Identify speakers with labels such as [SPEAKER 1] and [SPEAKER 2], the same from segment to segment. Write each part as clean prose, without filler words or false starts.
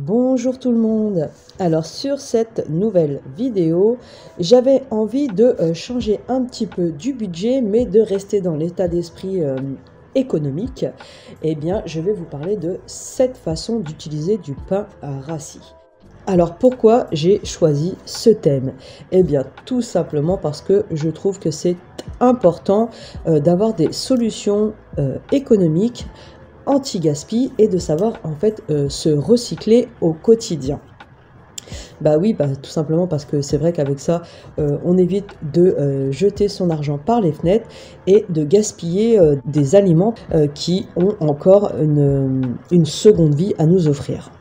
[SPEAKER 1] Bonjour tout le monde. Alors sur cette nouvelle vidéo, j'avais envie de changer un petit peu du budget, mais de rester dans l'état d'esprit économique. Eh bien, je vais vous parler de cette façon d'utiliser du pain à rassis. Alors pourquoi j'ai choisi ce thème? Eh bien tout simplement parce que je trouve que c'est important d'avoir des solutions économiques anti-gaspi et de savoir en fait se recycler au quotidien. Bah oui, tout simplement parce que c'est vrai qu'avec ça, on évite de jeter son argent par les fenêtres et de gaspiller des aliments qui ont encore une seconde vie à nous offrir.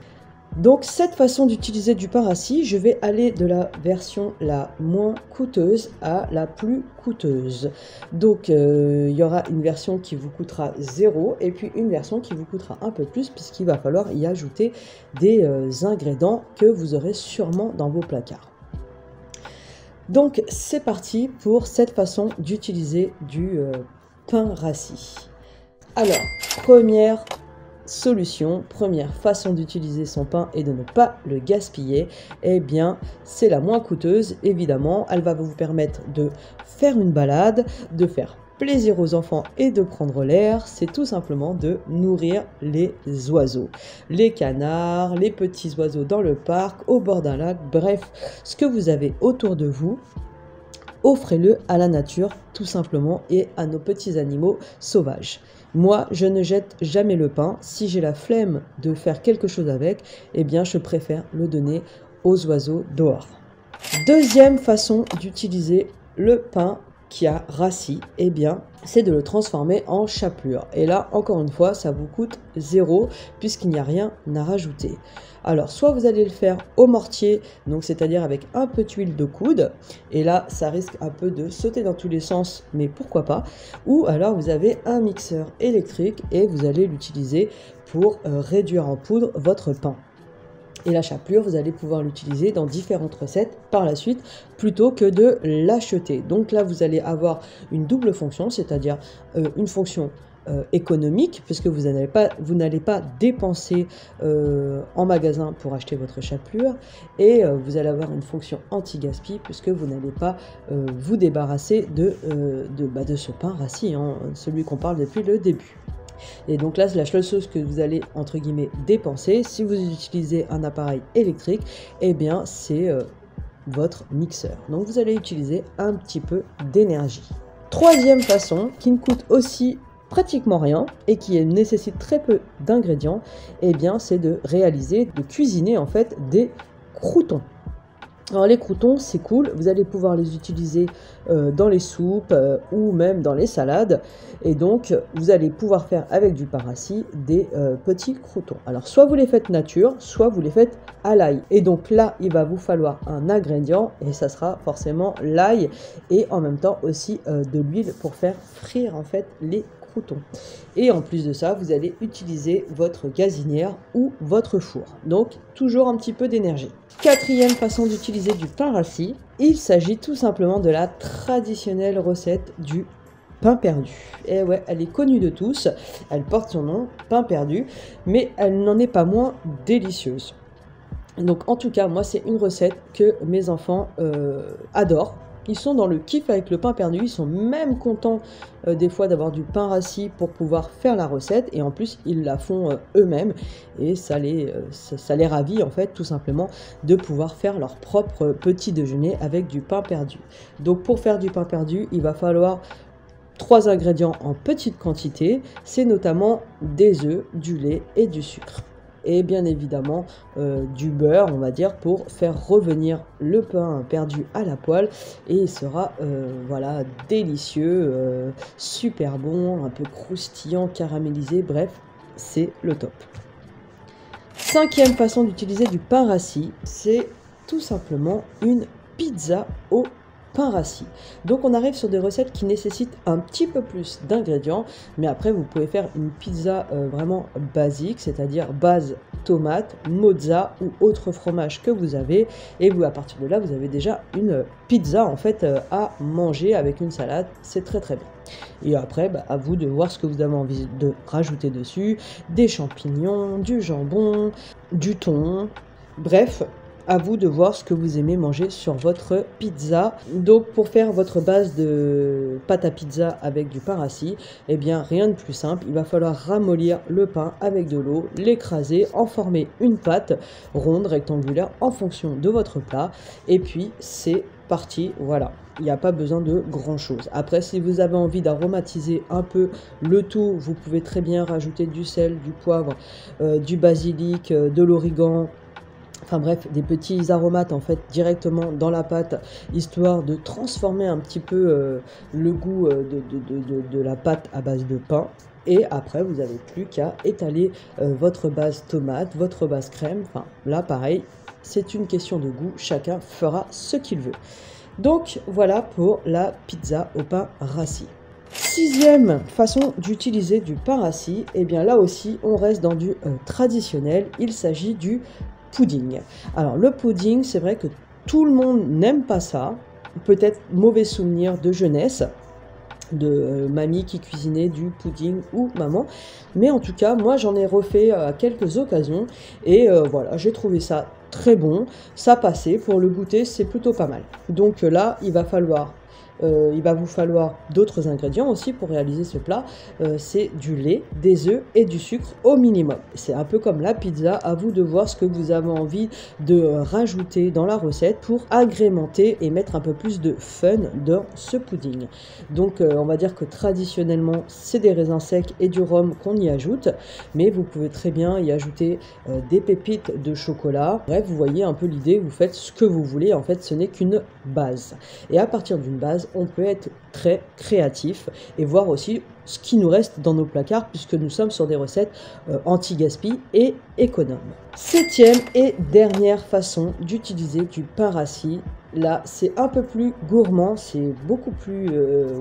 [SPEAKER 1] Donc cette façon d'utiliser du pain rassis, je vais aller de la version la moins coûteuse à la plus coûteuse. Donc il y aura une version qui vous coûtera 0 et puis une version qui vous coûtera un peu plus puisqu'il va falloir y ajouter des ingrédients que vous aurez sûrement dans vos placards. Donc c'est parti pour cette façon d'utiliser du pain rassis. Alors, première façon d'utiliser son pain et de ne pas le gaspiller, eh bien c'est la moins coûteuse évidemment. Elle va vous permettre de faire une balade, de faire plaisir aux enfants et de prendre l'air. C'est tout simplement de nourrir les oiseaux, les canards, les petits oiseaux dans le parc, au bord d'un lac, bref, ce que vous avez autour de vous. Offrez-le à la nature tout simplement et à nos petits animaux sauvages. Moi, je ne jette jamais le pain. Si j'ai la flemme de faire quelque chose avec, eh bien, je préfère le donner aux oiseaux dehors. Deuxième façon d'utiliser le pain qui a rassis, eh bien, c'est de le transformer en chapelure. Et là, encore une fois, ça vous coûte 0 puisqu'il n'y a rien à rajouter. Alors, soit vous allez le faire au mortier, donc c'est-à-dire avec un peu d'huile de coude, et là, ça risque un peu de sauter dans tous les sens, mais pourquoi pas. Ou alors, vous avez un mixeur électrique et vous allez l'utiliser pour réduire en poudre votre pain. Et la chapelure, vous allez pouvoir l'utiliser dans différentes recettes par la suite, plutôt que de l'acheter. Donc là, vous allez avoir une double fonction, c'est-à-dire une fonction économique, puisque vous n'allez pas dépenser en magasin pour acheter votre chapelure, et vous allez avoir une fonction anti-gaspi, puisque vous n'allez pas vous débarrasser de ce pain rassis, hein, celui qu'on parle depuis le début. Et donc là, c'est la seule chose que vous allez, entre guillemets, dépenser. Si vous utilisez un appareil électrique, eh bien, c'est votre mixeur. Donc, vous allez utiliser un petit peu d'énergie. Troisième façon, qui ne coûte aussi pratiquement rien et qui nécessite très peu d'ingrédients, eh bien, c'est de cuisiner, en fait, des croûtons. Alors les croûtons, c'est cool, vous allez pouvoir les utiliser dans les soupes ou même dans les salades. Et donc, vous allez pouvoir faire avec du pain rassis des petits croûtons. Alors, soit vous les faites nature, soit vous les faites à l'ail. Et donc là, il va vous falloir un ingrédient et ça sera forcément l'ail et en même temps aussi de l'huile pour faire frire en fait les croûtons. Et en plus de ça, vous allez utiliser votre gazinière ou votre four. Donc, toujours un petit peu d'énergie. Quatrième façon d'utiliser du pain rassis, il s'agit tout simplement de la traditionnelle recette du pain perdu. Et ouais, elle est connue de tous, elle porte son nom, pain perdu, mais elle n'en est pas moins délicieuse. Donc en tout cas, moi c'est une recette que mes enfants adorent. Ils sont dans le kiff avec le pain perdu, ils sont même contents des fois d'avoir du pain rassis pour pouvoir faire la recette et en plus ils la font eux-mêmes et ça les ravit en fait tout simplement de pouvoir faire leur propre petit déjeuner avec du pain perdu. Donc pour faire du pain perdu, il va falloir 3 ingrédients en petite quantité, c'est notamment des œufs, du lait et du sucre. Et bien évidemment du beurre, on va dire, pour faire revenir le pain perdu à la poêle. Et il sera voilà, délicieux, super bon, un peu croustillant, caramélisé, bref, c'est le top. Cinquième façon d'utiliser du pain rassis, c'est tout simplement une pizza au pain rassis. Donc on arrive sur des recettes qui nécessitent un petit peu plus d'ingrédients, mais après vous pouvez faire une pizza vraiment basique, c'est-à-dire base tomate, mozza ou autre fromage que vous avez. Et vous, à partir de là, vous avez déjà une pizza en fait à manger avec une salade. C'est très très bien. Et après, à vous de voir ce que vous avez envie de rajouter dessus. Des champignons, du jambon, du thon, bref. À vous de voir ce que vous aimez manger sur votre pizza. Donc pour faire votre base de pâte à pizza avec du pain rassis, eh bien rien de plus simple, il va falloir ramollir le pain avec de l'eau, l'écraser, en former une pâte ronde, rectangulaire en fonction de votre plat. Et puis c'est parti, voilà. Il n'y a pas besoin de grand chose. Après, si vous avez envie d'aromatiser un peu le tout, vous pouvez très bien rajouter du sel, du poivre, du basilic, de l'origan. Enfin bref, des petits aromates en fait directement dans la pâte, histoire de transformer un petit peu le goût de la pâte à base de pain. Et après, vous n'avez plus qu'à étaler votre base tomate, votre base crème. Enfin là, pareil, c'est une question de goût. Chacun fera ce qu'il veut. Donc voilà pour la pizza au pain rassis. Sixième façon d'utiliser du pain rassis, et bien là aussi, on reste dans du traditionnel. Il s'agit du pudding. Alors le pudding, c'est vrai que tout le monde n'aime pas ça, peut-être mauvais souvenir de jeunesse, de mamie qui cuisinait du pudding ou maman, mais en tout cas moi j'en ai refait à quelques occasions et voilà, j'ai trouvé ça très bon, ça passait, pour le goûter c'est plutôt pas mal. Donc là il va vous falloir d'autres ingrédients aussi pour réaliser ce plat. C'est du lait, des œufs et du sucre au minimum. C'est un peu comme la pizza, à vous de voir ce que vous avez envie de rajouter dans la recette pour agrémenter et mettre un peu plus de fun dans ce pudding. Donc on va dire que traditionnellement c'est des raisins secs et du rhum qu'on y ajoute, mais vous pouvez très bien y ajouter des pépites de chocolat. Bref, vous voyez un peu l'idée, vous faites ce que vous voulez, en fait ce n'est qu'une base. Et à partir d'une base, on peut être très créatif et voir aussi ce qui nous reste dans nos placards, puisque nous sommes sur des recettes anti-gaspi et économes. Septième et dernière façon d'utiliser du pain rassis. Là, c'est un peu plus gourmand, c'est beaucoup plus...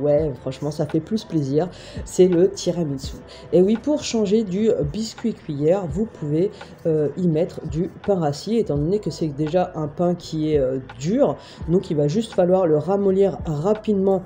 [SPEAKER 1] ouais, franchement, ça fait plus plaisir. C'est le tiramisu. Et oui, pour changer du biscuit cuillère, vous pouvez y mettre du pain rassis, étant donné que c'est déjà un pain qui est dur. Donc, il va juste falloir le ramollir rapidement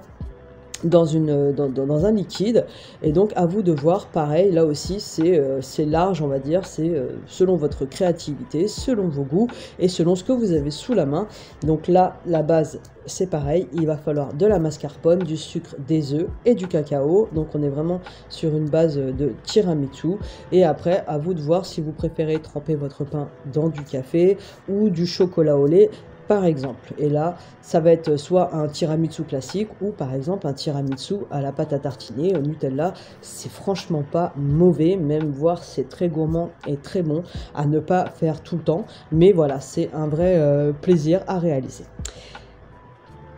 [SPEAKER 1] dans un liquide, et donc à vous de voir. Pareil, là aussi c'est large, on va dire, c'est selon votre créativité, selon vos goûts et selon ce que vous avez sous la main. Donc là la base c'est pareil, il va falloir de la mascarpone, du sucre, des œufs et du cacao. Donc on est vraiment sur une base de tiramisu, et après à vous de voir si vous préférez tremper votre pain dans du café ou du chocolat au lait par exemple. Et là, ça va être soit un tiramisu classique ou par exemple un tiramisu à la pâte à tartiner au Nutella. C'est franchement pas mauvais, même voire c'est très gourmand et très bon à ne pas faire tout le temps. Mais voilà, c'est un vrai plaisir à réaliser.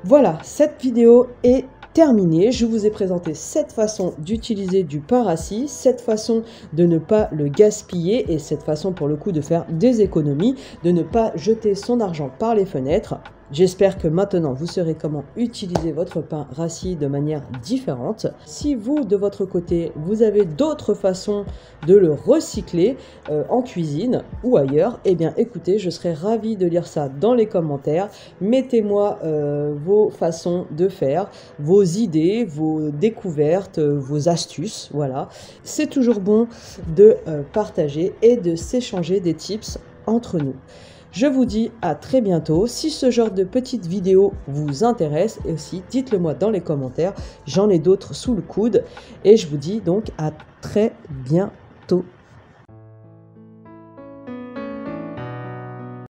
[SPEAKER 1] Voilà, cette vidéo est terminée. Je vous ai présenté cette façon d'utiliser du pain rassis, cette façon de ne pas le gaspiller et cette façon pour le coup de faire des économies, de ne pas jeter son argent par les fenêtres. J'espère que maintenant vous saurez comment utiliser votre pain rassis de manière différente. Si vous, de votre côté, vous avez d'autres façons de le recycler en cuisine ou ailleurs, eh bien écoutez, je serais ravie de lire ça dans les commentaires. Mettez-moi vos façons de faire, vos idées, vos découvertes, vos astuces, voilà. C'est toujours bon de partager et de s'échanger des tips entre nous. Je vous dis à très bientôt. Si ce genre de petites vidéos vous intéresse, et aussi dites-le moi dans les commentaires. J'en ai d'autres sous le coude. Et je vous dis donc à très bientôt.